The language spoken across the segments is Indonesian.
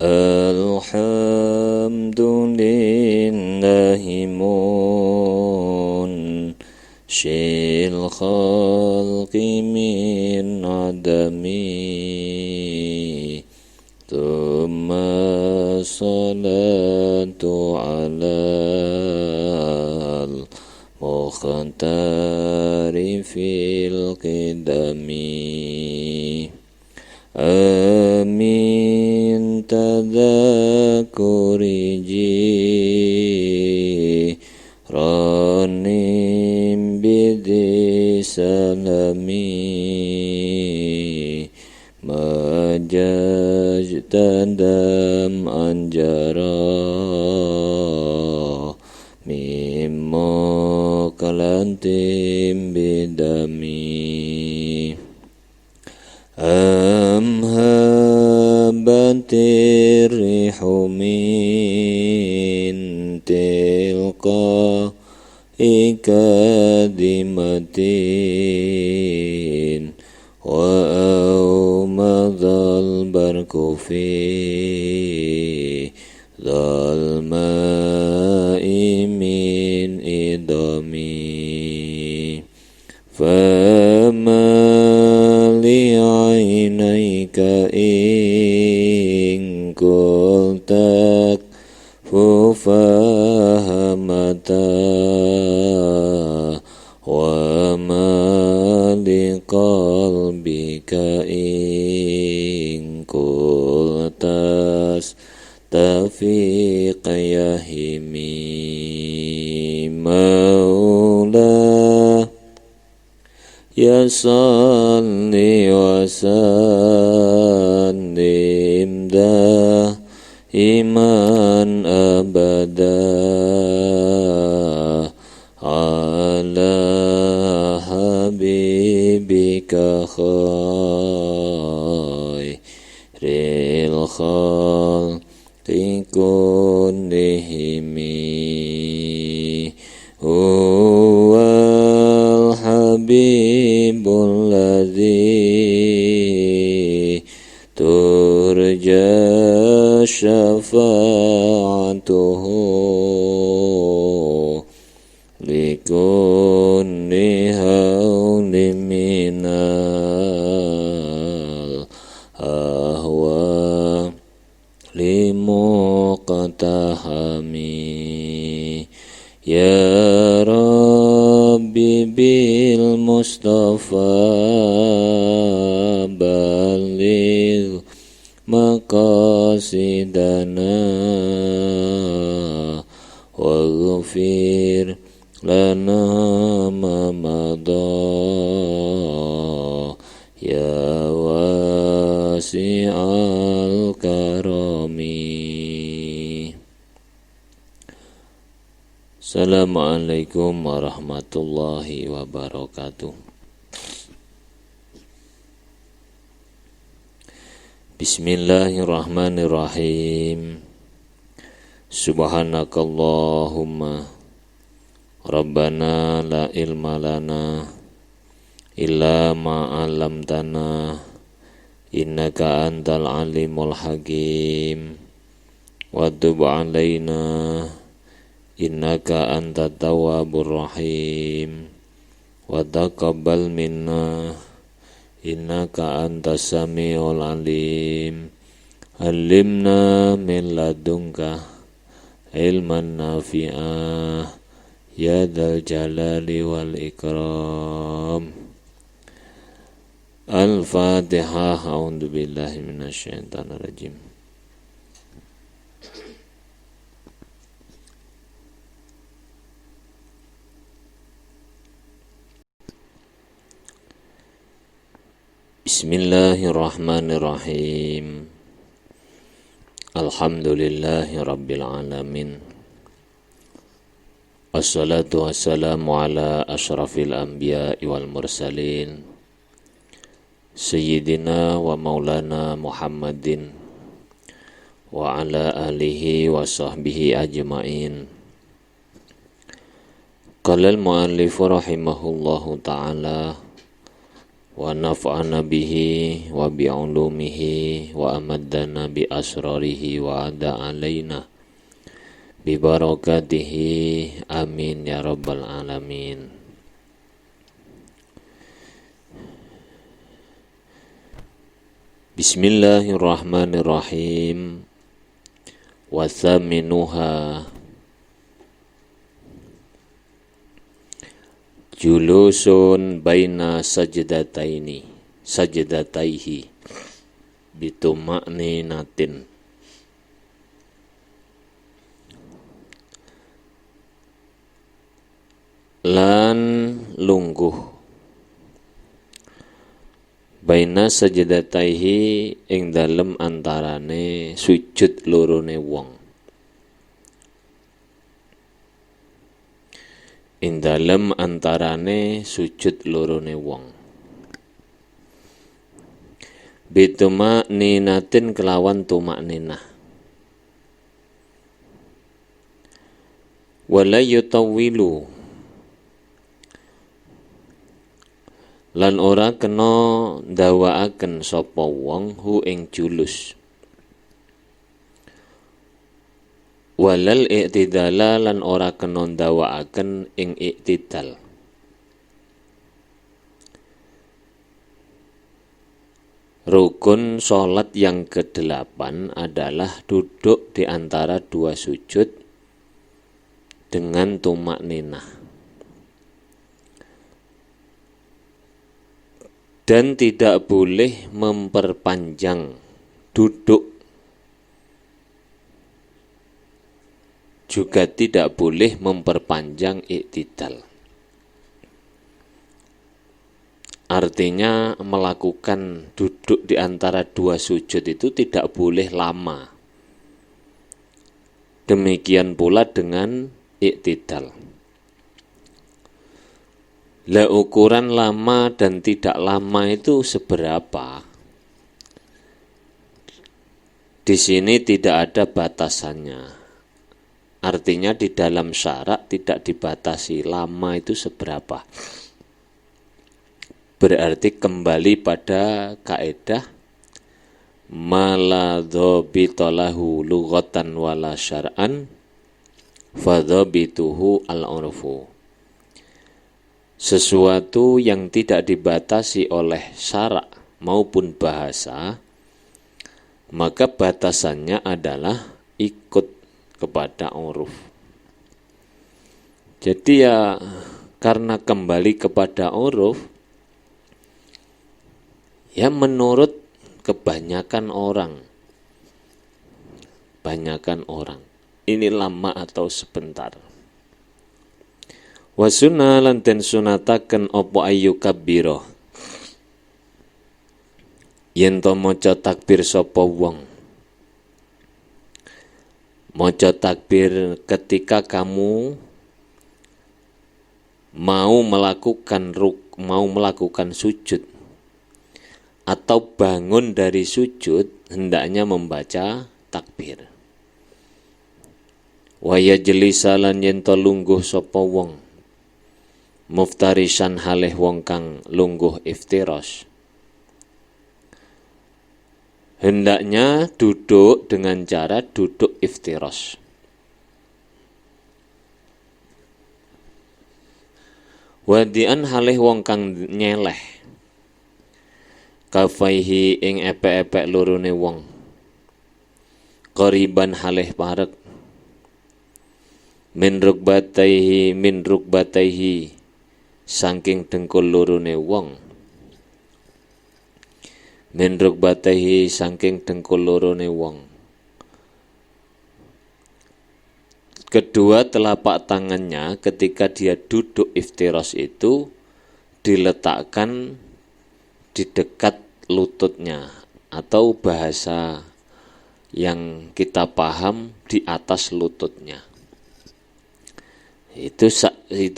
Alhamdulillahi munshil khalqi min adami Thumma salatu ala al-mukhtari fil qidami Amin tadhakuri jiranim bidhi salami Majajtadam anjara Mimmo kalantim bidami Amhabatir rihu min tilqa ikadimatin Wa awmadhal barku fi dhalma'i min idami Fama li'ainaika in kultak fufahamata Wa ma liqalbika in kultas tafiq yahimi Maula Ya salli wa sallim iman abada ala habibika khairil khalqi kullihimi huwal habibul ladzi turja syafa'atuhu likulli hawli minal ahwa limuqtahami Ya Rabbi bil Mustafa baligh maqasidana waghfir lana ma madha ya wasi'al karami. Assalamualaikum warahmatullahi wabarakatuh. Bismillahirrahmanirrahim. Subhanakallahumma Rabbana la ilma lana illa ma 'allamtana innaka antal alimul hakim wa tub 'alaina innaka antat tawwabur rahim wa taqabbal minna innaka antas samiul alim. Alimna min ladunka ilman nafi'ah ya dzal jalali wal ikram. Al-Fatihah. A'udzu billahi minasyaitonir rajim. Bismillahirrahmanirrahim. Alhamdulillahi rabbil alamin. Wassalatu wassalamu ala asyrafil anbiya'i wal mursalin Sayyidina wa maulana Muhammadin wa ala alihi wa sahbihi ajma'in. Qala al-mu'allifu rahimahullahu ta'ala wa nafa'ana bihi wa bi'ulumihi wa amaddana bi asrarihi wa ada alaina bi barakatihi amin ya rabbal alamin. Bismillahirrahmanirrahim. Wa thaminuha julusun baina sajdataihi bituma'ninatin. Lan lungguh baina sajdataihi ing dalem antarane sujud lorone wong. Ing dalem antarane sujud lorone wong. Bituma ninatin kelawan tumak ninah. Wala yutawilu lan ora kena ndawakaken sapa wong hu ing julus. Walal i'tidala lan ora kena ndawakaken ing i'tidal. Rukun salat yang ke-8 adalah duduk di antara dua sujud dengan tumak ninah. Dan tidak boleh memperpanjang duduk, juga tidak boleh memperpanjang i'tidal. Artinya melakukan duduk di antara dua sujud itu tidak boleh lama. Demikian pula dengan i'tidal. Lah ukuran lama dan tidak lama itu seberapa? Di sini tidak ada batasannya. Artinya di dalam syarak tidak dibatasi lama itu seberapa. Berarti kembali pada kaidah ma la dhabita lahu lughatan wala syar'an fadhabituhu al-'urfu. Sesuatu yang tidak dibatasi oleh syarak maupun bahasa, maka batasannya adalah ikut kepada uruf. Jadi ya karena kembali kepada uruf, ya menurut kebanyakan orang, ini lama atau sebentar. Wa sunnah lan den sunataken apa ayu kabira yen to maca takbir sapa wong. Maca takbir ketika kamu mau melakukan sujud atau bangun dari sujud, hendaknya membaca takbir. Wa yajlisa lan yen to lungguh sapa wong, muftarisan halih wong kang lungguh iftiras. Hendaknya duduk dengan cara duduk iftiras. Wadian halih wong kang nyeleh kafaihi ing epek-epek lorone wong. Qariban halih parek min rukbataihi saking dengkul lorone wong. Min rukbataihi saking dengkul lorone wong. Kedua telapak tangannya ketika dia duduk iftiras itu diletakkan di dekat lututnya, atau bahasa yang kita paham di atas lututnya. Itu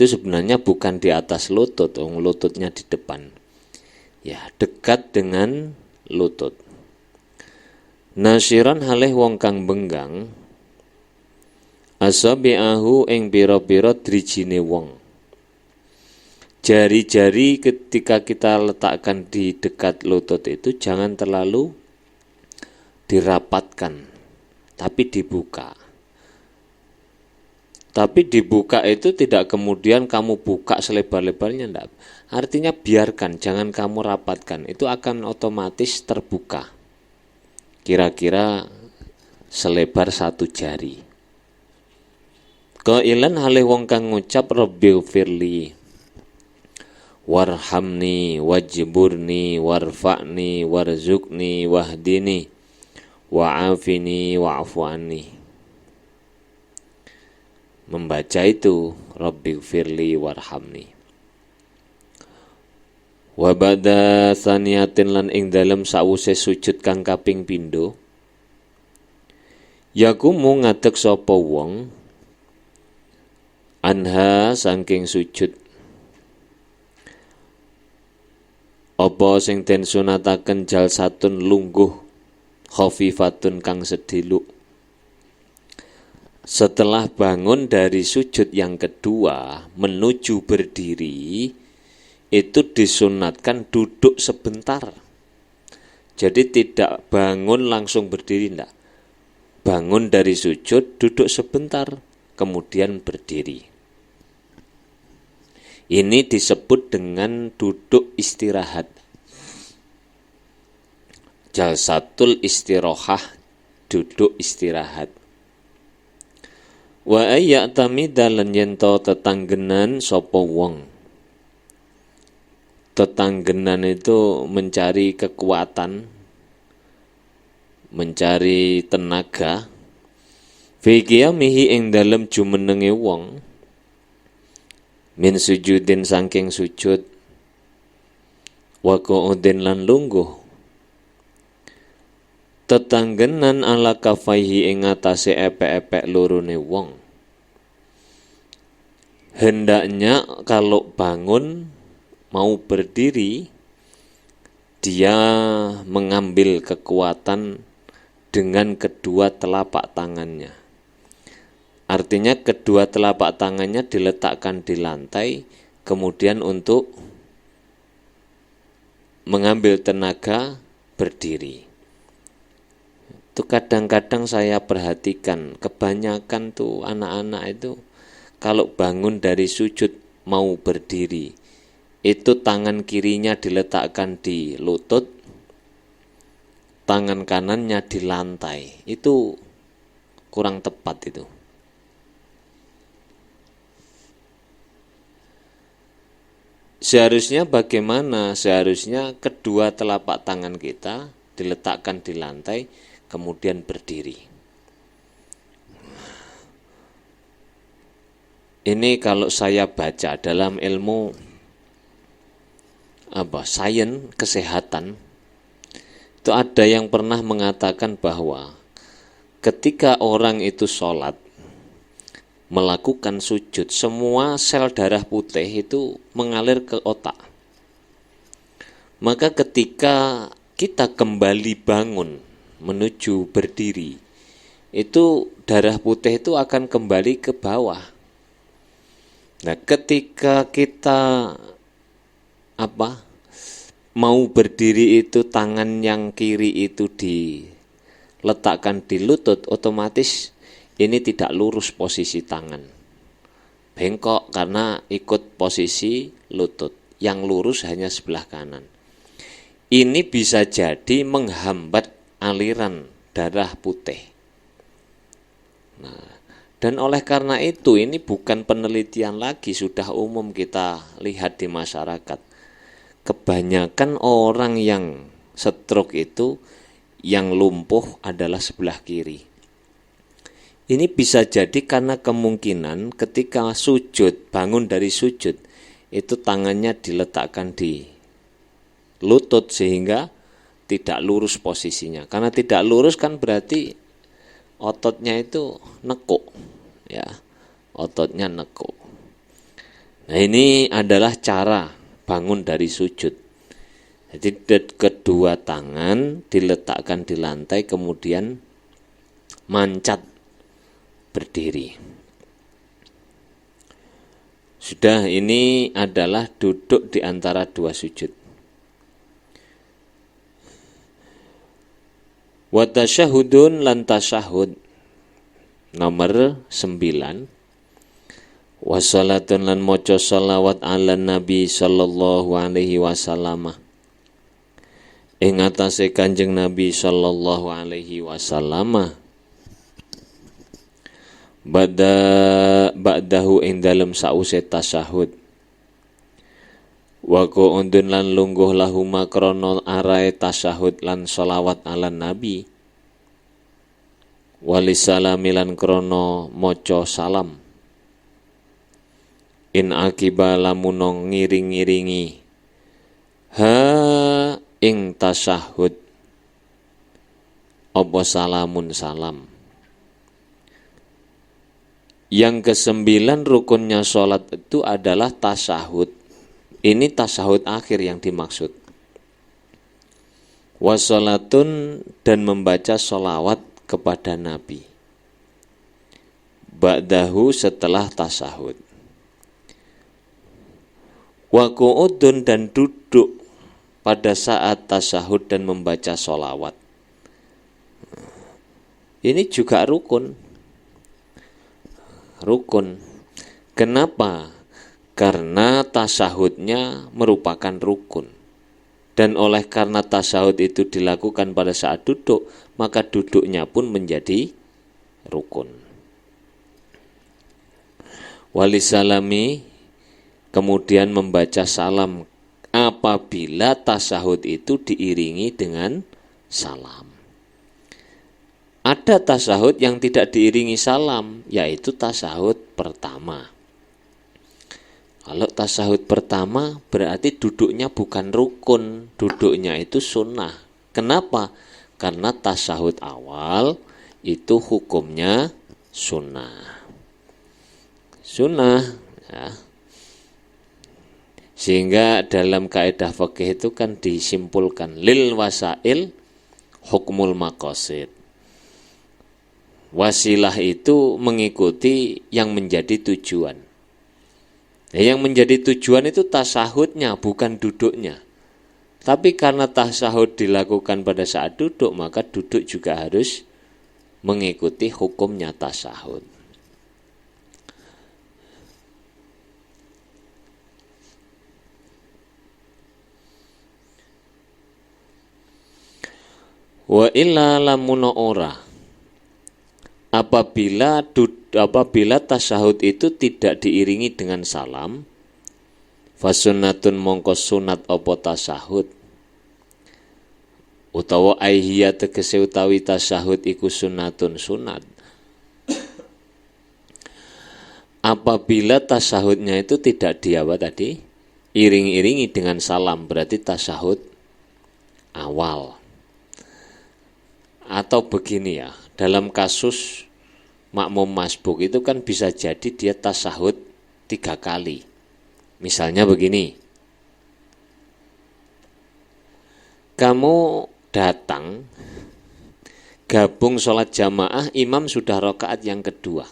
sebenarnya bukan di atas lutut, lututnya di depan. Ya, dekat dengan lutut. Nasiran halih wong kang benggang asabi'ahu ing pira-pira drijine wong. Jari-jari ketika kita letakkan di dekat lutut itu jangan terlalu dirapatkan, tapi dibuka. Tapi dibuka itu tidak kemudian kamu buka selebar-lebarnya, enggak. Artinya biarkan, jangan kamu rapatkan. Itu akan otomatis terbuka. Kira-kira selebar 1 jari. Qailan halih wong kang ngucap Rabbighfirli warhamni wajburni warfa'ni warzuqni wahdini wa'afini wa'fu anni. Membaca itu Rabbighfirli warhamni. Wa ba'da saniyatin lan ing dalem sawuse sujud kang kaping pindho yakumu ngadeg sapa wong anha saking sujud apa sing den sunataken jalsatun lungguh khafifatun kang sediluk. Setelah bangun dari sujud yang kedua menuju berdiri itu disunatkan duduk sebentar. Jadi tidak bangun langsung berdiri, enggak. Bangun dari sujud duduk sebentar kemudian berdiri. Ini disebut dengan duduk istirahat. Jalsatul istirahah, duduk istirahat. Wa ayya'tamida lan yento tetanggenan sapa wong. Tetanggenan itu mencari kekuatan, mencari tenaga. Fi qiyamihi ing dalem jumenenge wong. Min sujudin saking sujud wa qu'udin lan lungguh tetanggenan ala kafaihi ing atase epek-epek lorone wong. Hendaknya kalau bangun mau berdiri dia mengambil kekuatan dengan kedua telapak tangannya. Artinya kedua telapak tangannya diletakkan di lantai, kemudian untuk mengambil tenaga berdiri. Itu kadang-kadang saya perhatikan, kebanyakan tuh anak-anak itu kalau bangun dari sujud mau berdiri, itu tangan kirinya diletakkan di lutut, tangan kanannya di lantai. Itu kurang tepat itu. Seharusnya bagaimana? Seharusnya kedua telapak tangan kita diletakkan di lantai, kemudian berdiri. Ini kalau saya baca dalam ilmu sains kesehatan, itu ada yang pernah mengatakan bahwa ketika orang itu sholat, melakukan sujud, semua sel darah putih itu mengalir ke otak. Maka ketika kita kembali bangun menuju berdiri, itu darah putih itu akan kembali ke bawah. Nah, ketika kita mau berdiri itu tangan yang kiri itu diletakkan di lutut, otomatis ini tidak lurus posisi tangan, bengkok karena ikut posisi lutut. Yang lurus hanya sebelah kanan. Ini bisa jadi menghambat aliran darah putih. Nah, dan oleh karena itu ini bukan penelitian lagi, sudah umum kita lihat di masyarakat. Kebanyakan orang yang stroke itu yang lumpuh adalah sebelah kiri. Ini bisa jadi karena kemungkinan ketika sujud, bangun dari sujud, itu tangannya diletakkan di lutut sehingga tidak lurus posisinya. Karena tidak lurus kan berarti ototnya itu nekuk, ya, ototnya nekuk. Nah, ini adalah cara bangun dari sujud. Jadi kedua tangan diletakkan di lantai, kemudian mancat berdiri. Sudah, ini adalah duduk di antara dua sujud. Wa tasyahudun lan tasyahud. Nomor 9. Wassalatun lan maca shalawat ala Nabi sallallahu alaihi wasallam. Ing atase Kanjeng Nabi sallallahu alaihi wasallam. Ba'dahu ing dalem sause tasyahud. Wa qu'udun lan lungguh lahuma krana arae tasyahud lan shalawat ala Nabi. Walisalami lan krana maca salam. In akiba lamunong ngiring-ngiringi ha ing tasyahud apa salamun salam. Yang ke-9 rukunnya sholat itu adalah tasyahud. Ini tasyahud akhir yang dimaksud. Wassalatun dan membaca sholawat kepada Nabi. Ba'dahu setelah tasyahud. Wa qu'udun dan duduk pada saat tasyahud dan membaca sholawat. Ini juga rukun. Kenapa? Karena tasyahudnya merupakan rukun. Dan oleh karena tasyahud itu dilakukan pada saat duduk, maka duduknya pun menjadi rukun. Walisalami, kemudian membaca salam apabila tasyahud itu diiringi dengan salam. Ada tasyahud yang tidak diiringi salam, yaitu tasyahud pertama. Kalau tasyahud pertama berarti duduknya bukan rukun, duduknya itu sunnah. Kenapa? Karena tasyahud awal itu hukumnya sunnah. Sunnah, ya. Sehingga dalam kaidah fikih itu kan disimpulkan lil wasail hukmul maqasid. Wasilah itu mengikuti yang menjadi tujuan. Yang menjadi tujuan itu tasyahudnya, bukan duduknya. Tapi karena tasyahud dilakukan pada saat duduk, maka duduk juga harus mengikuti hukumnya tasyahud. Wa illa lamuna ora. Apabila tasyahud itu tidak diiringi dengan salam, fasunnatun mongko sunat apa tasyahud. Utawa aihiyat tegese utawi tasyahud iku sunnatun sunat. Apabila tasyahudnya itu tidak iring-iringi dengan salam, berarti tasyahud awal. Atau begini ya, dalam kasus makmum masbuk itu kan bisa jadi dia tasyahud 3 kali. Misalnya begini, kamu datang gabung sholat jamaah, imam sudah rakaat yang kedua.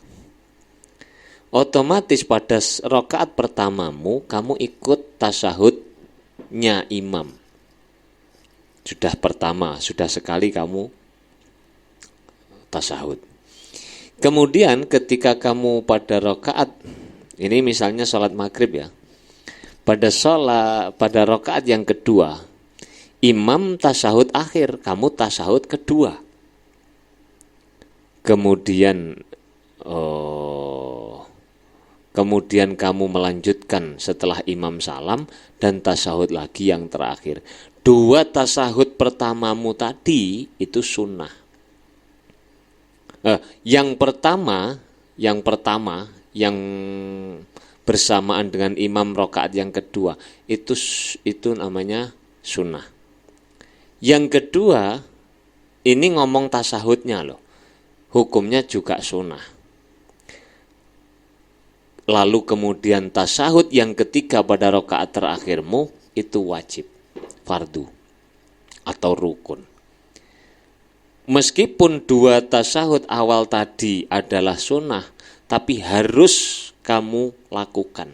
Otomatis pada rakaat pertamamu kamu ikut tasyahudnya imam. Sudah pertama, sudah sekali kamu tasyahud. Kemudian ketika kamu pada rakaat, ini misalnya sholat maghrib ya, pada rakaat yang kedua, imam tasyahud akhir, kamu tasyahud kedua. Kemudian kamu melanjutkan setelah imam salam dan tasyahud lagi yang terakhir. 2 tasyahud pertamamu tadi itu sunnah. Yang pertama yang bersamaan dengan imam rakaat yang kedua itu namanya sunnah. Yang kedua ini ngomong tasyahudnya loh, hukumnya juga sunnah. Lalu kemudian tasyahud yang ketiga pada rakaat terakhirmu itu wajib, fardu atau rukun. Meskipun 2 tasyahud awal tadi adalah sunnah, tapi harus kamu lakukan.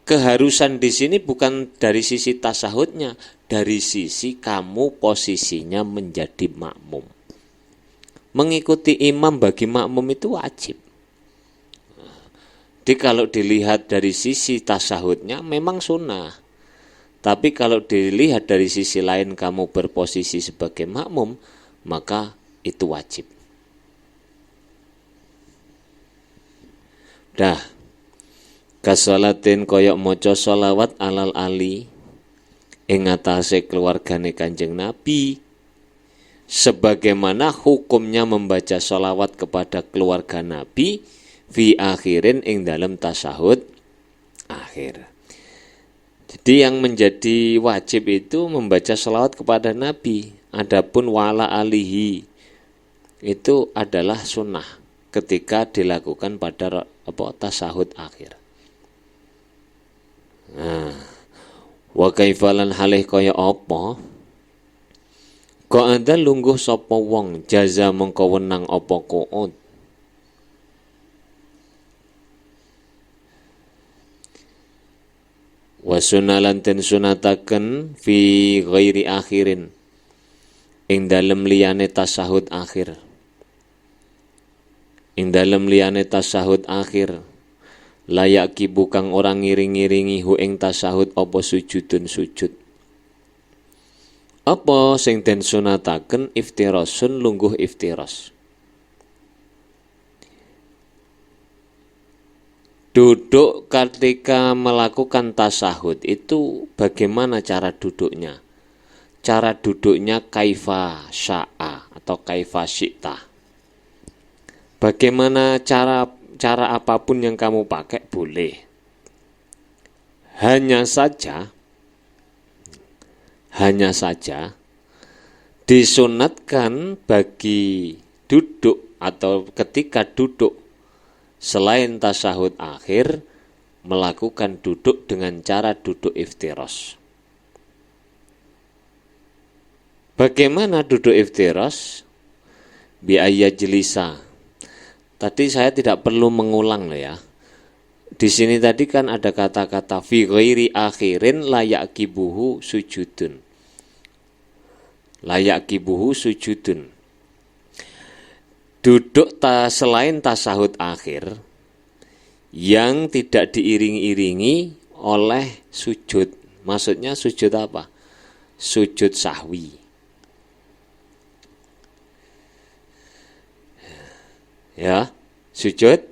keharusan di sini bukan dari sisi tasahudnya, dari sisi kamu posisinya menjadi makmum. Mengikuti imam bagi makmum itu wajib. Jadi kalau dilihat dari sisi tasahudnya memang sunnah. Tapi kalau dilihat dari sisi lain kamu berposisi sebagai makmum, maka itu wajib. Dah, kasolatin koyok moco solawat alal ali ing atase keluargane Kanjeng Nabi, sebagaimana hukumnya membaca solawat kepada keluarga Nabi fi akhirin ing dalam tasahud akhir. Jadi yang menjadi wajib itu membaca sholawat kepada Nabi. Adapun wala alihi itu adalah sunnah ketika dilakukan pada tasahud akhir. Nah, wa kaifalan halih kaya apa? Kok ada lungguh sapa wong jaza mengko wenang apa qu'ud. Wa sunalan ten sunataken fi ghairi akhirin ing dalem liyane tasahud akhir. Ing dalem liyane tasahud akhir layak kibu kang orang ngiring-ngiringi hu ing tasahud apa sujudun sujud. Apa sing den sunataken iftirasun lungguh iftiras. Duduk ketika melakukan tasahud itu bagaimana cara duduknya? Cara duduknya kaifa sya'a atau kaifa syi'ta. Bagaimana cara apapun yang kamu pakai boleh. Hanya saja disunatkan bagi duduk atau ketika duduk selain tasahud akhir, melakukan duduk dengan cara duduk iftiras. Bagaimana duduk iftiras? Biaya jelisa. Tadi saya tidak perlu mengulang loh ya. Di sini tadi kan ada kata-kata fi ghairi akhirin layak kibuhu sujudun. Layak kibuhu sujudun. Duduk selain tasahud akhir yang tidak diiring-iringi oleh sujud. Maksudnya sujud apa? Sujud sahwi. Ya, sujud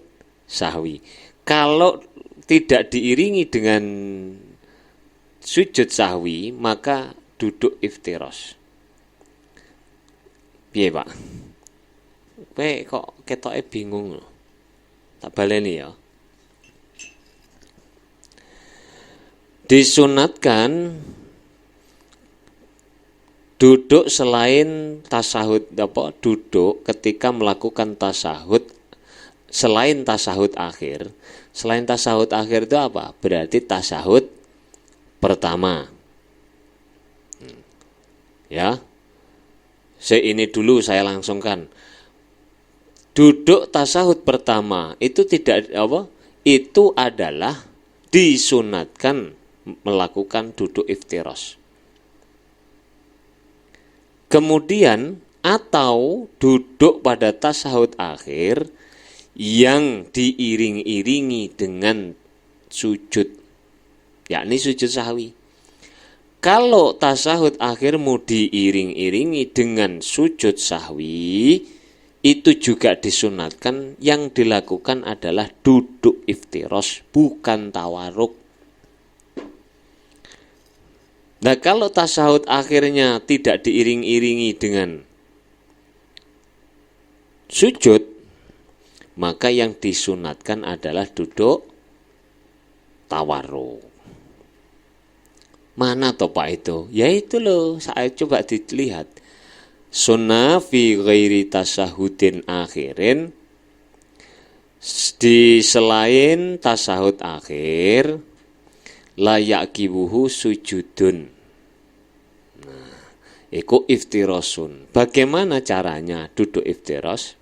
sahwi. Kalau tidak diiringi dengan sujud sahwi, maka duduk iftiras. Piye, Pak? Kowe kok ketoke bingung lho. Tak baleni ya. Disunatkan duduk selain tasahud duduk ketika melakukan tasahud selain tasahud akhir. Selain tasahud akhir itu apa? Berarti tasahud pertama. Ya. Ini dulu saya langsungkan. Duduk tasahud pertama itu itu adalah disunatkan melakukan duduk iftiras. Kemudian atau duduk pada tasahud akhir yang diiring-iringi dengan sujud, yakni sujud sahwi. Kalau tasahud akhirmu diiring-iringi dengan sujud sahwi, itu juga disunatkan, yang dilakukan adalah duduk iftiras, bukan tawaruk. Nah, kalau tasahud akhirnya tidak diiring-iringi dengan sujud, maka yang disunatkan adalah duduk tawaruk. Mana toh Pak itu? Ya itu loh, saya coba dilihat. Sunnah fi ghairi tasahudin akhirin, di selain tasahud akhir layak kibuhu sujudun. Nah, iku iftirasun. Bagaimana caranya duduk iftiras?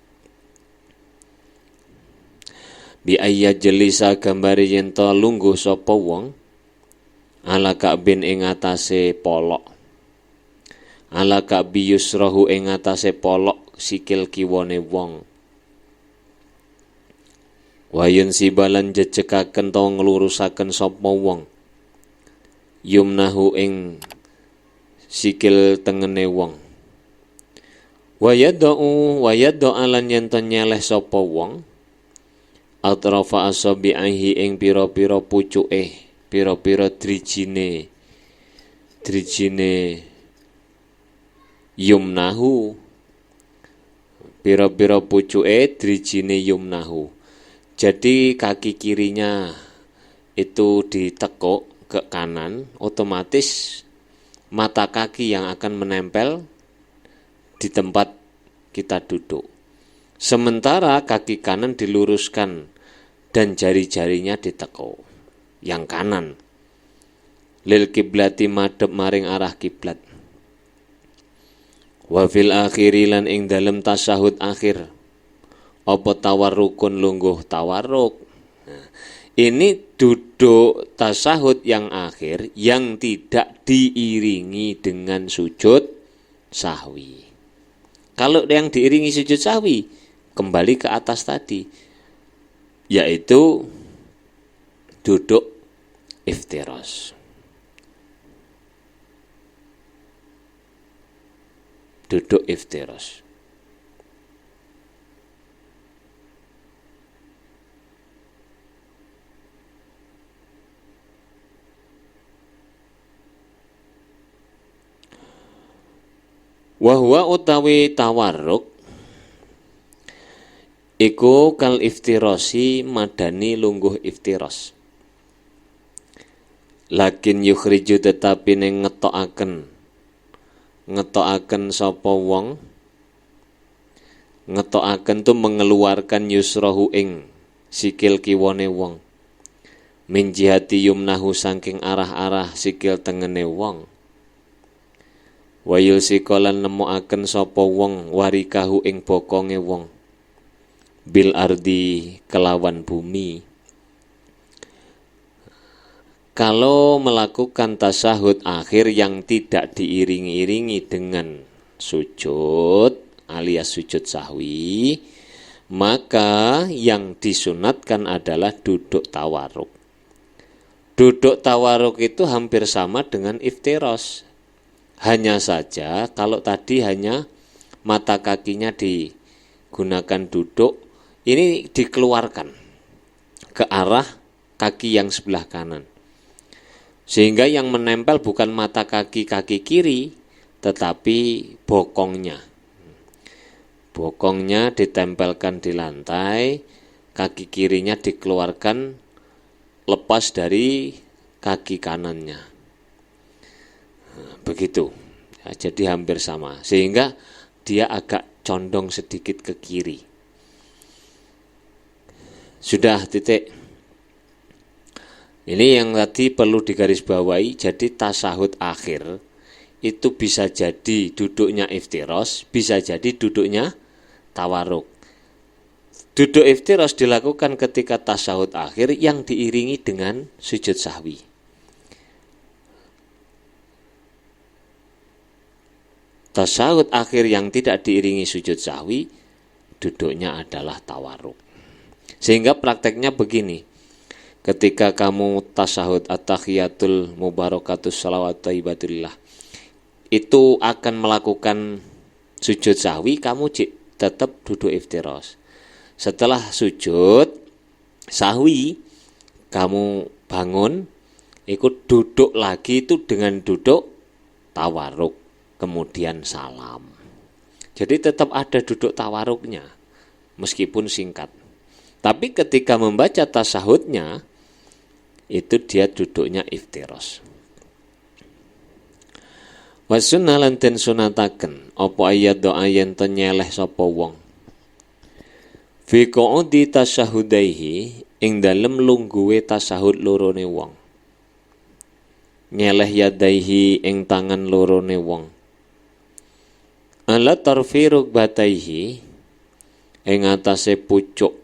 Bi ayya jelisa gambari yen to lungguh sapa wong ala ka'bin ing atase polok, ala ka'bi yusrahu ing atase polok sikil kiwane wong, wayun sibalan jejekaken to nglurusaken sapa wong, yumnahu ing sikil tengene wong, wayadau lan yen to nyeleh sapa wong, atrafa asabihi ing pira-pira pucuke, pira-pira drijine yumnahu, pira-pira pucuke drijine yumnahu. Jadi kaki kirinya itu ditekuk ke kanan, otomatis mata kaki yang akan menempel di tempat kita duduk. Sementara kaki kanan diluruskan dan jari-jarinya ditekuk yang kanan. Lil kiblati madhep maring arah kiblat. Wa fil akhiri lan ing dalem tasyahud akhir apa tawarrukun lungguh tawarruk. Nah, ini duduk tasyahud yang akhir yang tidak diiringi dengan sujud sahwi. Kalau yang diiringi sujud sahwi, kembali ke atas tadi, yaitu duduk iftiras. Duduk iftiras. Wahwa utawi tawarruk iku kal iftirasi madani lungguh iftiras. Lakin yukhriju tetapi ning ngetokaken sapa wong, ngetokaken tu mengeluarkan yusrahu ing sikil kiwane wong, min jihati yumnahu saking arah-arah sikil tengene wong. Wayul sikolan nemokaken sapa wong warikahu ing bokonge wong, bil ardi kelawan bumi. Kalau melakukan tasyahud akhir yang tidak diiring-iringi dengan sujud alias sujud sahwi, maka yang disunatkan adalah duduk tawarruk. Duduk tawarruk itu hampir sama dengan iftiras. Hanya saja kalau tadi hanya mata kakinya digunakan duduk, ini dikeluarkan ke arah kaki yang sebelah kanan. Sehingga yang menempel bukan mata kaki kiri, tetapi bokongnya. Bokongnya ditempelkan di lantai, kaki kirinya dikeluarkan lepas dari kaki kanannya. Begitu ya, jadi hampir sama, sehingga dia agak condong sedikit ke kiri. Sudah titik. Ini yang tadi perlu digarisbawahi. Jadi tasyahud akhir itu bisa jadi duduknya iftiras, bisa jadi duduknya tawarruk. Duduk iftiras dilakukan ketika tasyahud akhir yang diiringi dengan sujud sahwi. Tasyahud akhir yang tidak diiringi sujud sahwi, duduknya adalah tawarruk. Sehingga prakteknya begini, ketika kamu tasyahud at-tahiyatul mubarakatus shalawat thayyibatulillah, itu akan melakukan sujud sahwi, kamu tetap duduk iftiras. Setelah sujud sahwi, kamu bangun, ikut duduk lagi itu dengan duduk tawarruk. Kemudian salam. Jadi tetap ada duduk tawarruknya, meskipun singkat. Tapi ketika membaca tasyahudnya, itu dia duduknya iftiras. Wasunnah lan den sunataken apa ayat doa yen to nyeleh sapa wong. Fi qu'udi tasyahudaihi ing dalem lungguhe tasyahud lorone wong. Nyeleh yadaihi ing tangan lorone wong. Ala tarfi rukbataihi ing atase pucuk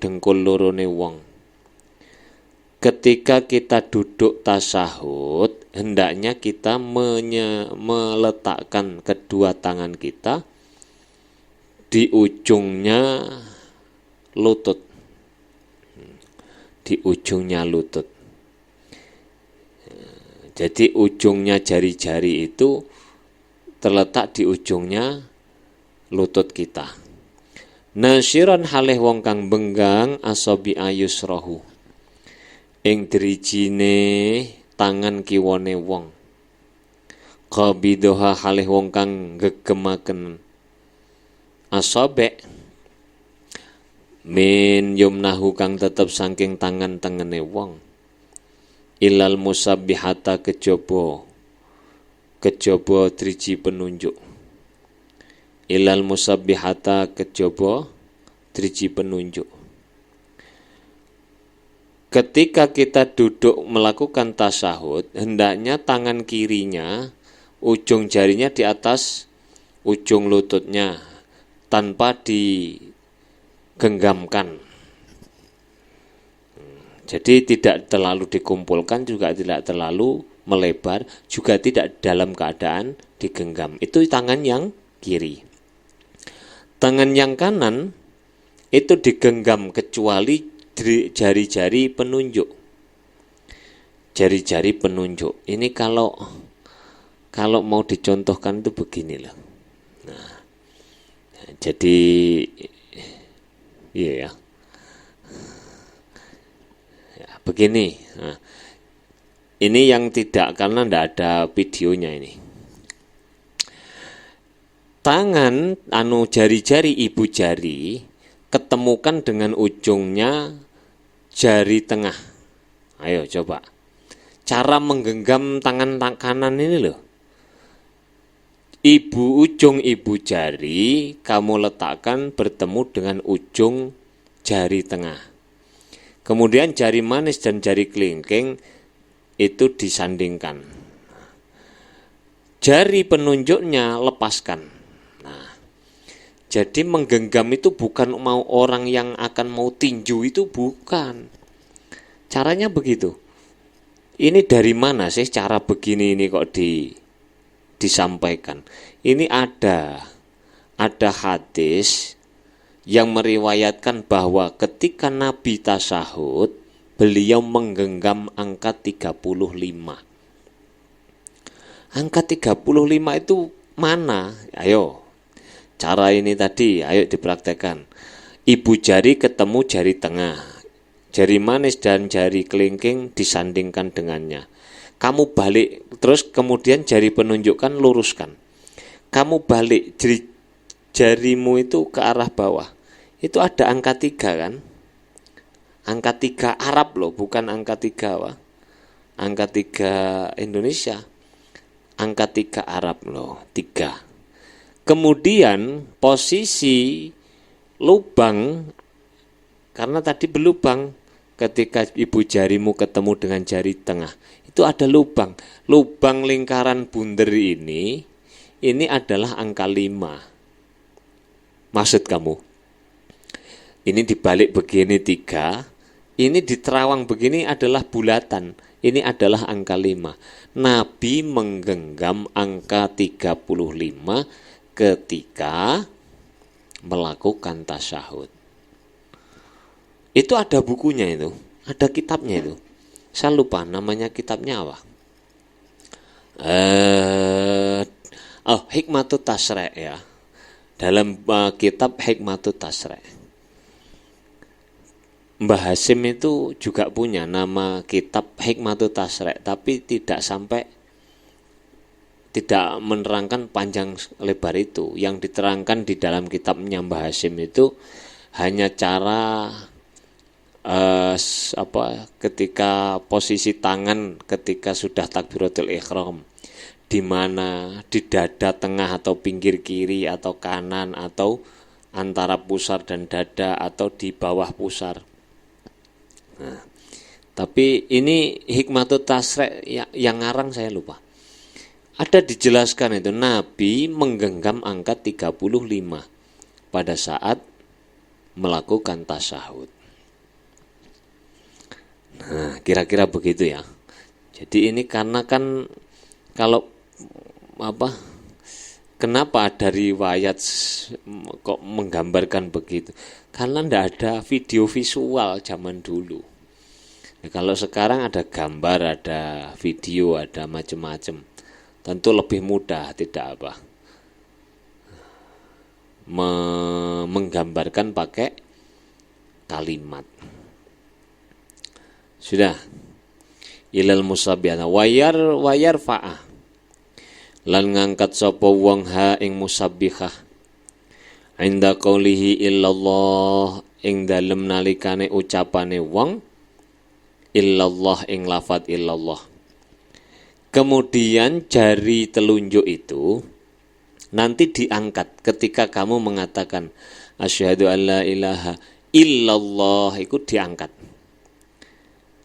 dengkul lorone wong. ketika kita duduk tasahud, hendaknya kita meletakkan kedua tangan kita di ujungnya lutut. Di ujungnya lutut. Jadi ujungnya jari-jari itu terletak di ujungnya lutut kita. Nasyiran halih wong kang benggang asabi ayusrohu ing drijine tangan kiwane wong. Qabidoha halih wong kang gegemaken asabe min yumnahu kang tetep saking tangan tengene wong. Ilal musabbihata kejaba driji penunjuk. Ilal musabbihata kejaba driji penunjuk. Ketika kita duduk melakukan tasahud, hendaknya tangan kirinya, ujung jarinya di atas ujung lututnya tanpa digenggamkan. Jadi tidak terlalu dikumpulkan, juga tidak terlalu melebar, juga tidak dalam keadaan digenggam. Itu tangan yang kiri. Tangan yang kanan itu digenggam kecuali jari-jari penunjuk. Jari-jari penunjuk. Ini kalau mau dicontohkan itu begini loh. Nah, jadi iya ya. Begini, nah, ini yang tidak, karena tidak ada videonya ini. Tangan, jari-jari ibu jari ketemukan dengan ujungnya jari tengah. Ayo coba. Cara menggenggam tangan kanan ini loh. Ujung ibu jari kamu letakkan bertemu dengan ujung jari tengah. Kemudian jari manis dan jari kelingking itu disandingkan. Jari penunjuknya lepaskan. Nah, jadi menggenggam itu bukan mau orang yang akan mau tinju, itu bukan. Caranya begitu. Ini dari mana sih cara begini ini kok disampaikan? Ini ada hadis yang meriwayatkan bahwa ketika Nabi tasahud, beliau menggenggam angka 35. Angka 35 itu mana? Ayo, cara ini tadi, ayo dipraktekkan. Ibu jari ketemu jari tengah, jari manis dan jari kelingking disandingkan dengannya. Kamu balik, terus kemudian jari penunjukkan luruskan. Kamu balik, jarimu itu ke arah bawah. Itu ada angka 3 kan? Angka 3 Arab loh, bukan angka 3 apa? Angka 3 Indonesia. Angka 3 Arab loh, 3. Kemudian posisi lubang, karena tadi berlubang, ketika ibu jarimu ketemu dengan jari tengah, itu ada lubang. Lubang lingkaran bundar ini adalah angka 5. Maksud kamu? Ini dibalik begini 3, ini diterawang begini adalah bulatan, ini adalah angka 5. Nabi menggenggam angka 35 ketika melakukan tasyahud. Itu ada bukunya itu, ada kitabnya itu. Saya lupa namanya kitabnya apa. Hikmatut Tasri' ya. Dalam kitab Hikmatut Tasri'. Mbah Hasim itu juga punya nama kitab Hikmatut Tasri', tapi tidak menerangkan panjang lebar itu. Yang diterangkan di dalam kitabnya Mbah Hasim itu hanya cara ketika posisi tangan ketika sudah takbiratul ihram, di mana di dada tengah atau pinggir kiri atau kanan atau antara pusar dan dada atau di bawah pusar. Nah, tapi ini Hikmatut Tasri' yang ngarang saya lupa. Ada dijelaskan itu Nabi menggenggam angka 35 pada saat melakukan tasyahud. Nah, Nah, kira-kira begitu ya. Jadi ini karena kan kalau apa? Kenapa ada riwayat kok menggambarkan begitu? Karena tidak ada video visual zaman dulu. Nah, kalau sekarang ada gambar, ada video, ada macam-macam. Tentu lebih mudah, tidak apa? Menggambarkan pakai kalimat. Sudah. Ilal musabbihana wayar fa'ah. Lan ngangkat sapa wong ha ing musabbihah. Inda qaulihi illallah ing dalem nalikane ucapane wong illallah ing lafat illallah. Kemudian jari telunjuk itu nanti diangkat ketika kamu mengatakan asyhadu alla ilaha illallah, itu diangkat.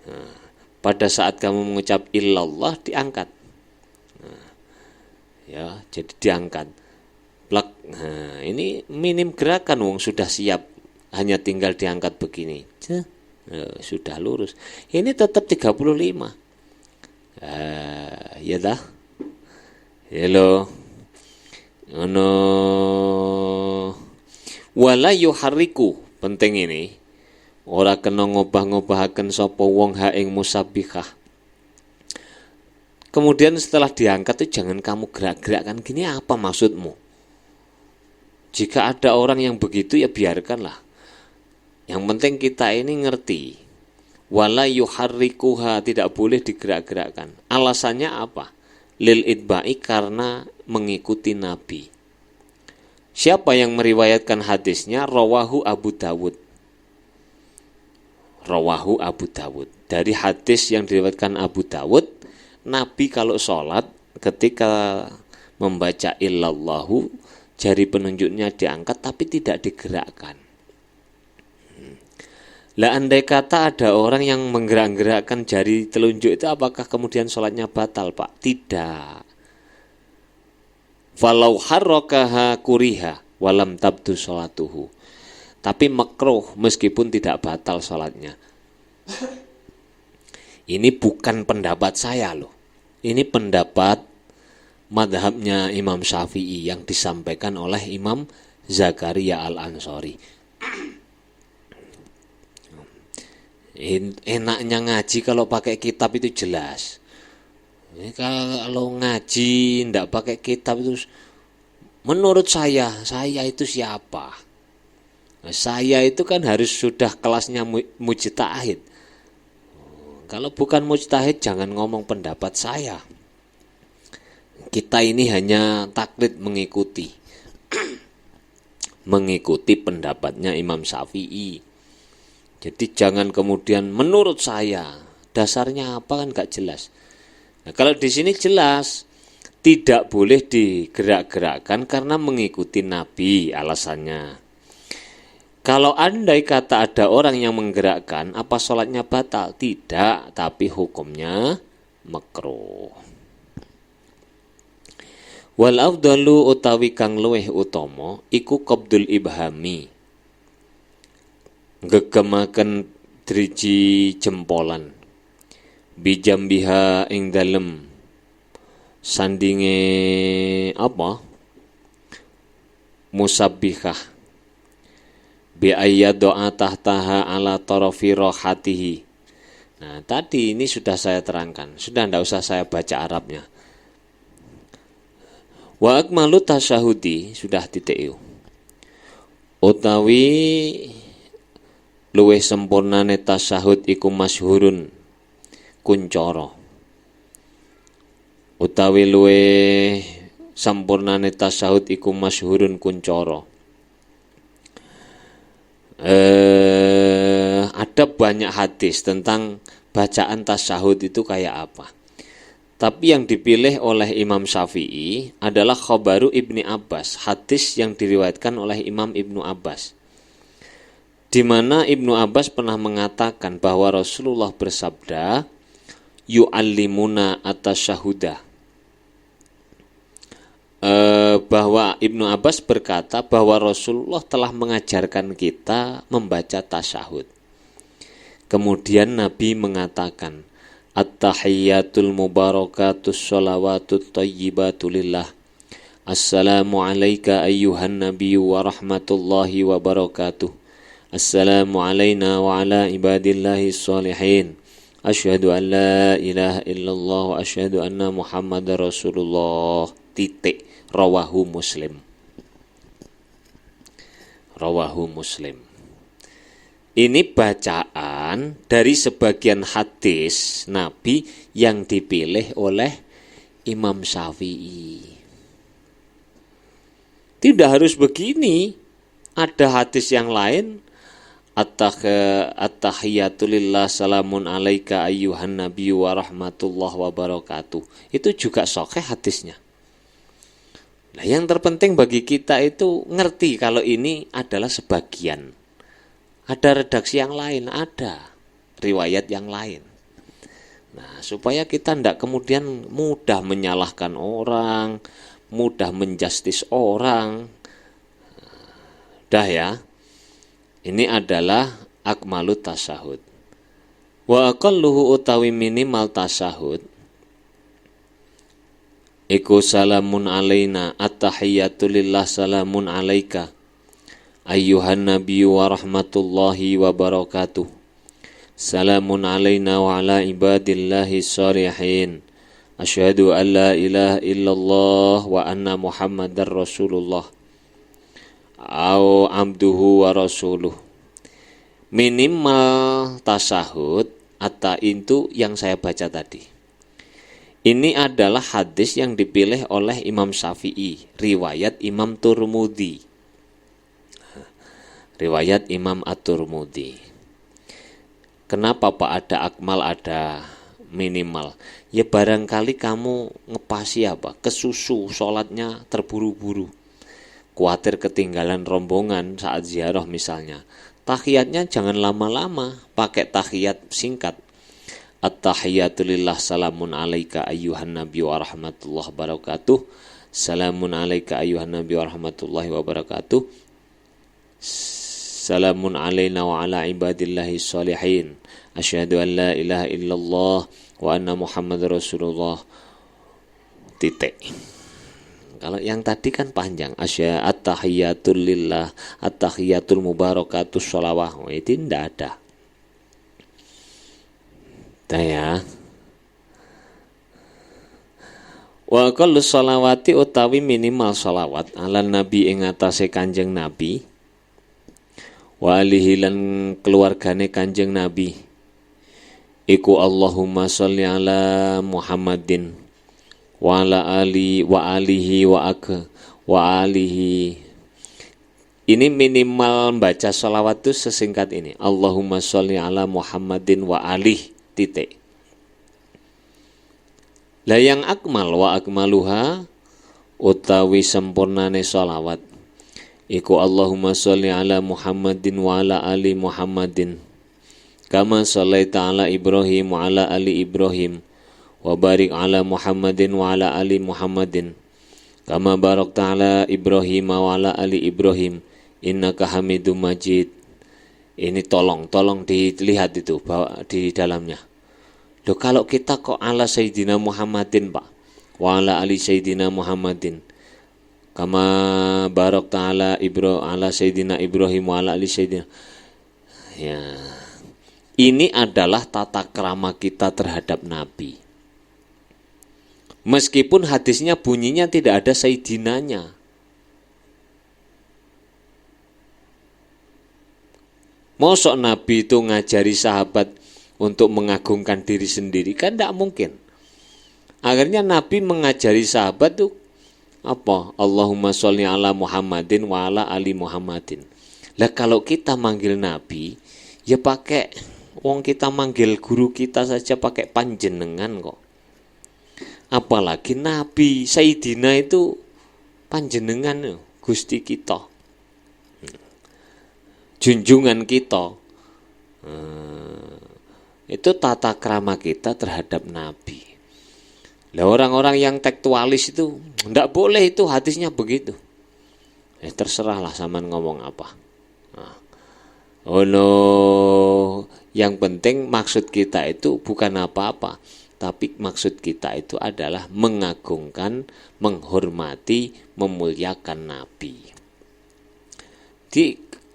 Nah, pada saat kamu mengucap illallah diangkat. Nah, ya, jadi diangkat. Plak. Nah, ini minim gerakan wong sudah siap, hanya tinggal diangkat begini. Sudah lurus. Ini tetap 35. Ya dah. Hello. Ono wala yuharriku, penting ini. Ora kena ngobah-ngobahaken sapa wong ha ing musabbihah. Kemudian setelah diangkat itu jangan kamu gerak-gerakkan gini, apa maksudmu? Jika ada orang yang begitu ya biarkanlah. Yang penting kita ini ngerti. Wala yuharrikuha, tidak boleh digerak-gerakkan. Alasannya apa? Lil itba'i, karena mengikuti Nabi. Siapa yang meriwayatkan hadisnya? Rawahu Abu Dawud. Rawahu Abu Dawud. Dari hadis yang diriwayatkan Abu Dawud, Nabi kalau sholat ketika membaca illallahu, jari penunjuknya diangkat tapi tidak digerakkan. Lah andai kata ada orang yang menggerak-gerakkan jari telunjuk itu, apakah kemudian sholatnya batal, Pak? Tidak. Falau harrakaha kuriha walam tabdu sholatuhu. Tapi makruh meskipun tidak batal sholatnya. Ini bukan pendapat saya loh. Ini pendapat madhabnya Imam Syafi'i yang disampaikan oleh Imam Zakaria Al-Ansori. Enaknya ngaji kalau pakai kitab itu jelas. Kalau ngaji tidak pakai kitab itu, menurut saya itu siapa? Saya itu kan harus sudah kelasnya mujtahid. Kalau bukan mujtahid jangan ngomong pendapat saya. Kita ini hanya taklid, mengikuti mengikuti pendapatnya Imam Syafi'i. Jadi jangan kemudian menurut saya, dasarnya apa kan gak jelas. Nah, kalau di sini jelas tidak boleh digerak-gerakkan karena mengikuti Nabi, alasannya. Kalau andai kata ada orang yang menggerakkan, apa sholatnya batal? Tidak, tapi hukumnya makruh. Wal afdalu utawi kang luweh utama iku qabdul ibhami. Gegemaken driji jempolan. Bijambiha ing dalem sandinge apa? Musabbihah. Bi doa tahtaha ala tarafi rohatihi. Nah, tadi ini sudah saya terangkan, sudah tidak usah saya baca Arabnya. Wa akmalu tasyahudi, sudah titik. Utawi luwih sempurnane tasyahud iku masyhurun kuncara. Utawi luwih sempurnane tasyahud iku masyhurun kuncara. Ada banyak hadis tentang bacaan tasyahud itu kayak apa. Tapi yang dipilih oleh Imam Syafi'i adalah khabaru Ibni Abbas, hadis yang diriwayatkan oleh Imam Ibnu Abbas, di mana Ibnu Abbas pernah mengatakan bahwa Rasulullah bersabda, yu'allimuna atasyahuda. Bahwa Ibnu Abbas berkata bahwa Rasulullah telah mengajarkan kita membaca tasyahud. Kemudian Nabi mengatakan, At-tahiyyatul mubarakatus sholawatut thayyibatu lillah. Assalamu alayka ayyuhan nabiyyu wa rahmatullahi wa barakatuh. Assalamu alayna wa ala ibadillahi sholihin. Asyhadu an la ilaha illallah wa asyhadu anna Muhammadar Rasulullah. Titik. Rawahu Muslim. Rawahu Muslim. Ini bacaan dari sebagian hadis Nabi yang dipilih oleh Imam Syafi'i. Tidak harus begini. Ada hadis yang lain. At-tahiyyatu lillah salamun alaika ayyuhan nabiyyu wa rahmatullah wa barakatuh. Itu juga sahih hadisnya. Nah, yang terpenting bagi kita itu ngerti kalau ini adalah sebagian. Ada redaksi yang lain, ada riwayat yang lain. Nah, supaya kita tidak kemudian mudah menyalahkan orang, mudah menjustis orang. Dah ya. Ini adalah akmalut tasyahud. Wa aqalluhu utawi minimal tasyahud iku salamun alaina at-tahiyyatu lillah salamun alaika ayyuhan nabiyyu wa rahmatullahi wa barakatuh. Salamun alaina wa ala ibadillahi sholihin. Asyhadu an la ilaha illallah wa anna Muhammadar Rasulullah. Au abduhu wa rasuluh. Minimal tasyahud atau itu yang saya baca tadi. Ini adalah hadis yang dipilih oleh Imam Syafi'i, riwayat Imam Turmudi. Riwayat Imam At-Turmudi. Kenapa Pak ada akmal, ada minimal? Ya barangkali kamu ngepasi apa? Kesusu, sholatnya terburu-buru. Khawatir ketinggalan rombongan saat ziarah misalnya. Tahiyatnya jangan lama-lama, pakai tahiyat singkat. At-tahiyyatu lillah salamun alaika ayyuhan nabiyyu wa rahmatullahi wa barakatuh. Salamun alaika ayyuhan nabiyyu wa rahmatullahi wa barakatuh. Salamun alaina wa ala ibadillahi sholihin. Asyhadu an la ilaha illallah wa anna Muhammadar Rasulullah. Titik. Kalau yang tadi kan panjang. At-tahiyyatul lillah, at-tahiyyatul mubarakatus sholawah. Itu tidak ada. Ya. Wa qallu sholawati utawi minimal sholawat ala nabi ing atase Kanjeng Nabi. Wa alihi lan keluargane Kanjeng Nabi. Iku Allahumma sholli ala Muhammadin wa ala ali wa alihi wa alihi. Ini minimal baca sholawat itu sesingkat ini. Allahumma sholli ala Muhammadin wa alihi. Titik. Lah yang akmal wa akmaluha utawi sempurnane sholawat iku Allahumma sholli ala Muhammadin wa ala ali Muhammadin kama shallaita ala Ibrahim wa ala ali Ibrahim wa barik ala Muhammadin wa ala ali Muhammadin kama barakta ala Ibrahim wa ala ali Ibrahim innaka Hamidum Majid. Ini tolong dilihat itu bahwa di dalamnya. Loh, kalau kita kok ala Sayyidina Muhammadin Pak, wa ala ali Sayyidina Muhammadin, kama barok ta'ala ala Sayyidina Ibrahim wa ala ali Sayyidina. Ya, ini adalah tata krama kita terhadap Nabi. Meskipun hadisnya bunyinya tidak ada Sayyidinanya. Mosok Nabi itu ngajari sahabat untuk mengagungkan diri sendiri, kan tidak mungkin. Akhirnya Nabi mengajari sahabat tuh apa? Allahumma sholli ala Muhammadin wa ala ali Muhammadin. Lah kalau kita manggil Nabi, ya pakai kita manggil guru kita saja pakai panjenengan kok. Apalagi Nabi Sayyidina itu panjenengan Gusti kita. Junjungan kita. Itu tata krama kita terhadap Nabi. Lah orang-orang yang tekstualis itu enggak boleh, itu hadisnya begitu. Terserahlah sampean ngomong apa. Oh no, Yang penting maksud kita itu bukan apa-apa, tapi maksud kita itu adalah mengagungkan, menghormati, memuliakan Nabi.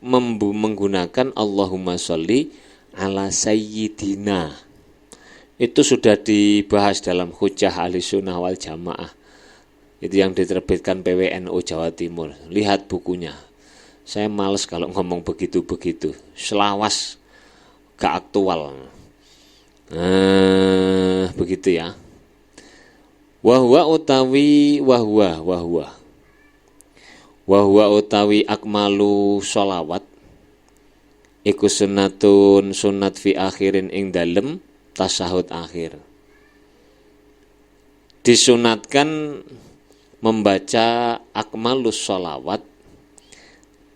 Menggunakan Allahumma sholli ala sayyidina. Itu sudah dibahas dalam Hujjah Ahli Sunnah wal Jamaah. Itu yang diterbitkan PWNU Jawa Timur. Lihat bukunya. Saya males kalau ngomong begitu-begitu. Selawas, gak aktual. Begitu ya. Wahwa utawi akmalu sholawat iku sunnatun sunat fi akhirin ing dalem tasyahud akhir. Disunatkan membaca akmalus sholawat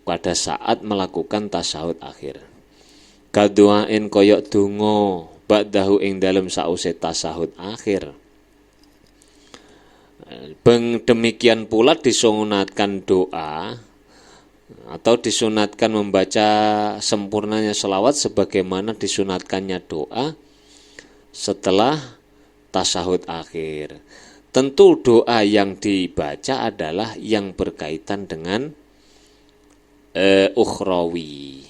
pada saat melakukan tasyahud akhir. Kaduain koyok dungo ba'dahu ing dalem sause tasyahud akhir. Demikian pula disunatkan doa atau disunatkan membaca sempurnanya sholawat sebagaimana disunatkannya doa setelah tasyahud akhir. Tentu doa yang dibaca adalah yang berkaitan dengan ukhrawi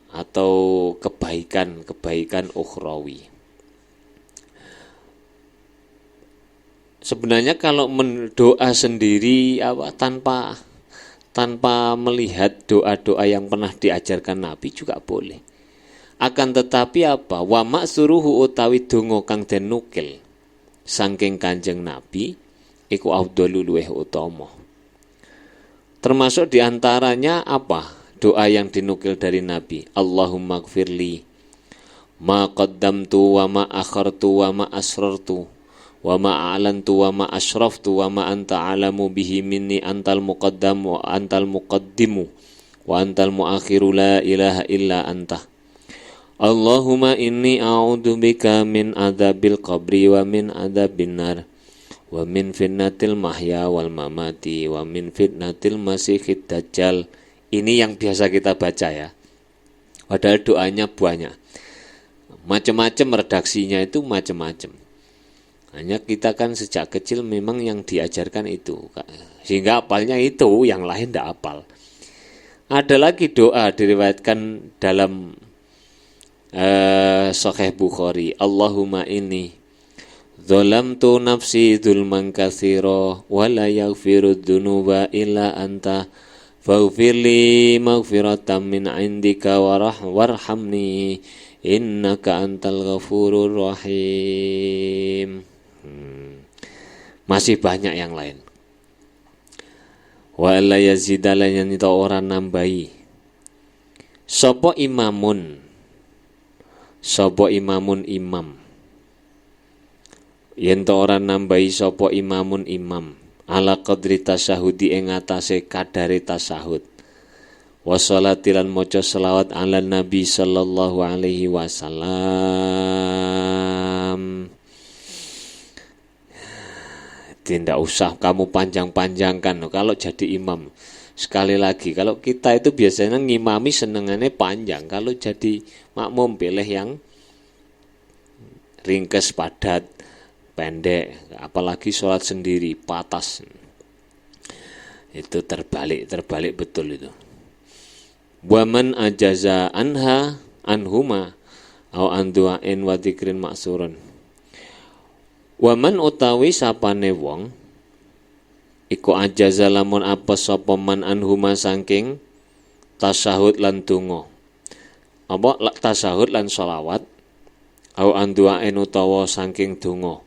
atau kebaikan ukhrawi. Sebenarnya kalau mendoa sendiri tanpa melihat doa-doa yang pernah diajarkan Nabi juga boleh. Akan tetapi wa maksuruhu utawi donga kang den nukil saking Kanjeng Nabi iku afdhalu luweh utama. Termasuk diantaranya doa yang dinukil dari Nabi. Allahumma gfirli ma qaddamtu wa ma akhartu wa ma asrartu wa ma a'lantu wa ma asyraftu wa ma anta alamu bihi minni antal muqaddam wa antal muqaddimu wa antal muakhiru la ilaha illa anta. Allahumma inni a'udzubika min adzabil qabri wa min adzabin nar wa min fitnatil mahya wal mamati wa min fitnatil masiihid dajjal. Ini yang biasa kita baca ya. Padahal doanya banyak. Macam-macam redaksinya itu macam-macam. Hanya kita kan sejak kecil memang yang diajarkan itu. Sehingga hafalnya itu, yang lain tidak hafal. Ada lagi doa diriwayatkan dalam Sahih Bukhari. Allahumma inni zalamtu nafsi dzulman katsira wa la yaghfiru dzunuba illa anta faghfirli maghfiratan min 'indika warhamni innaka antal ghafurur rahim. Masih banyak yang lain. Wa la yazidalan itu orang nambahi. Sopo imamun imam. Yen to ora nambahi sapa imamun imam ala qadri tasyahudi ing atase kadare tasyahud. Wa sholatilan maca selawat ala Nabi sallallahu alaihi wasallam. Tidak usah kamu panjang-panjangkan kalau jadi imam. Sekali lagi, kalau kita itu biasanya ngimami senengannya panjang. Kalau jadi makmum pilih yang ringkes, padat, pendek. Apalagi sholat sendiri, patas. Itu terbalik betul itu. Waman ajaza anhuma au anduain wa dzikrin maksurun. Waman utawi sapane wong iku ajaza lamun apa sapa man anhuma saking tasyahud lan donga. Apa tasyahud lan sholawat au anduain utawa saking donga.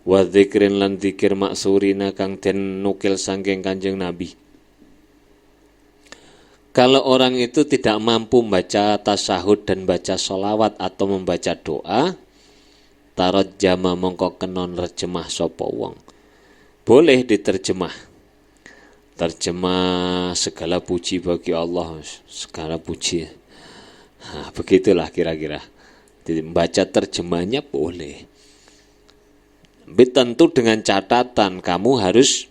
Wa dzikrin lan dzikir maksurina kang den nukil saking Kanjeng Nabi. Kalau orang itu tidak mampu membaca tasyahud dan baca sholawat atau membaca doa, tarajjama mongko kenon rejemah sapa wong. Boleh diterjemah. Terjemah segala puji bagi Allah, segala puji. Nah, begitulah kira-kira. Membaca terjemahnya boleh. Tapi tentu dengan catatan kamu harus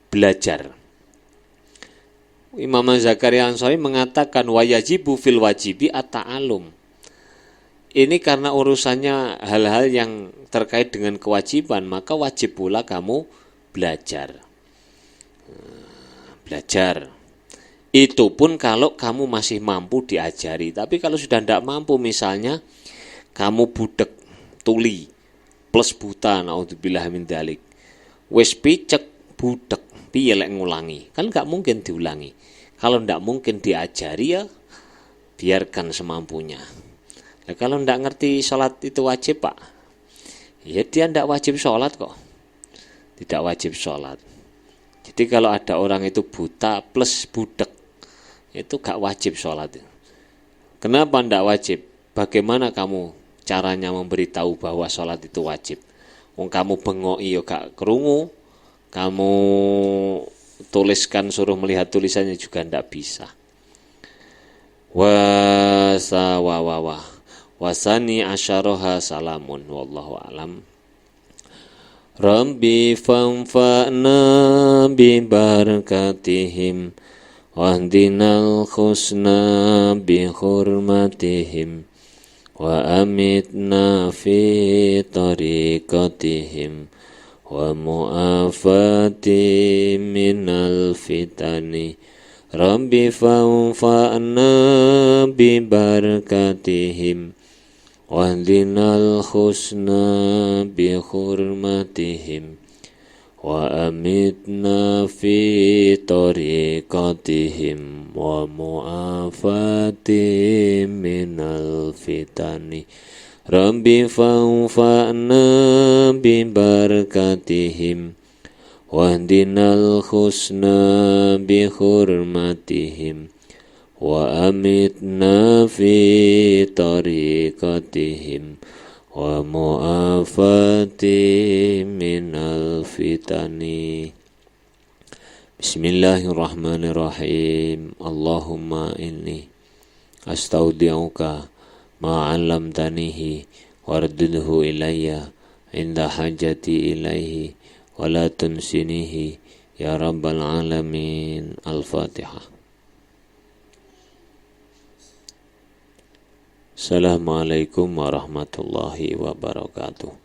belajar. Imam Zakaria Ansori mengatakan wayajibu fil wajibi at-ta'alum. Ini karena urusannya hal-hal yang terkait dengan kewajiban, maka wajib pula kamu belajar. Belajar. Itu pun kalau kamu masih mampu diajari. Tapi kalau sudah tidak mampu, misalnya kamu budek tuli plus buta, naudzubillah min dzalik. Wis picek budek, piye lek ngulangi? Kan nggak mungkin diulangi. Kalau ndak mungkin diajari ya biarkan semampunya. Nah, kalau ndak ngerti sholat itu wajib Pak, ya dia ndak wajib sholat kok. Tidak wajib sholat. Jadi kalau ada orang itu buta plus budek, itu gak wajib sholat. Kenapa ndak wajib? Bagaimana kamu caranya memberitahu bahwa sholat itu wajib? Wong kamu bengok iyo gak kerungu, kamu tuliskan suruh melihat tulisannya juga ndak bisa. Wasani asyaroha salamun wallahu alam. Rabbi fanfa'na bi barakatihim wahdinal khusna bi hurmatihim wa amitna fi tariqatihim wa mu'afati minal fitani. Rabbi fanfa'na bi barakatihim wahdinal khusna bi hurmatihim wa amitna fi tariqatihim wa mu'afati minal fitani. Rabbi fanfa'na bi barakatihim wahdinal khusna bi hurmatihim wa amitna fi tariqatihim wa mu'afati minal fitani. Bismillahirrahmanirrahim. Allahumma inni astaudi'uka ma'alamtanihi wardudhu ilayya inda hajati ilaihi wa la tunsinihi ya rabbal alamin. Al-Fatihah. Assalamualaikum warahmatullahi wabarakatuh.